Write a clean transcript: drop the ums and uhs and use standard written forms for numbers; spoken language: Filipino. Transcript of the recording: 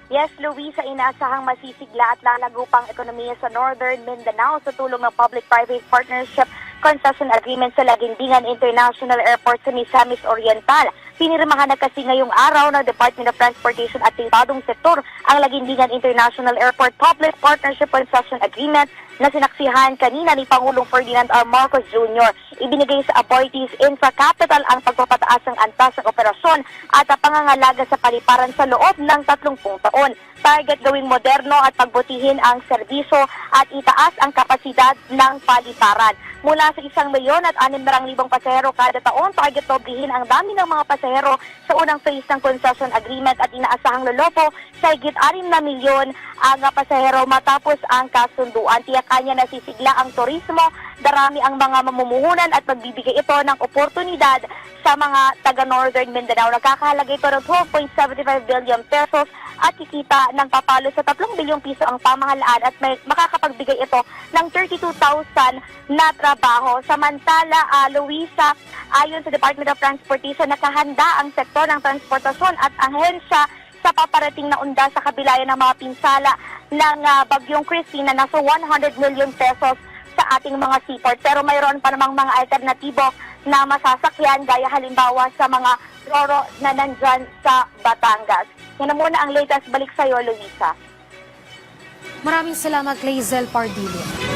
Yes, Luisa, inaasahang masisigla at lalago pang ekonomiya sa Northern Mindanao sa tulong ng Public-Private Partnership Concession Agreement sa Laguindingan International Airport sa Misamis Oriental. Pinirmahan na kasi ngayong araw ng Department of Transportation at pribadong sektor ang Laguindingan International Airport Public Partnership Concession Agreement na sinaksihan kanina ni Pangulong Ferdinand R. Marcos Jr. Ibinigay sa appointees infra-capital ang pagpapataas ng antas ng operasyon at pangangalaga sa paliparan sa loob ng 30 taon. Target gawing moderno at pagbutihin ang serbisyo at itaas ang kapasidad ng paliparan. Mula sa 1,600,000 pasahero kada taon, target doblihin ang dami ng mga pasahero sa unang phase ng concession agreement at inaasahang lolopo sa higit 6 na milyon ang pasahero matapos ang kasunduan. Tiyakan niya na sisigla ang turismo, darami ang mga mamumuhunan at magbibigay ito ng oportunidad sa mga taga-Northern Mindanao. Nagkakahalaga ito ng 12.75 billion pesos at kikita ng papalo sa 3 bilyong piso ang pamahalaan at may makakapagbigay ito ng 32,000 na trabaho. Samantala, Luisa, ayon sa Department of Transportation, nakahanda ang sektor ng transportasyon at ahensya sa paparating na unda sa kabilayan ng mga pinsala ng Bagyong Christine na nasa 100 million pesos sa ating mga seaport. Pero mayroon pa namang mga alternatibo na masasakyan gaya halimbawa sa mga roro na nandyan sa Batangas. Yan na muna ang latest. Balik sa iyo, Luisa. Maraming salamat, Clazel Pardillo.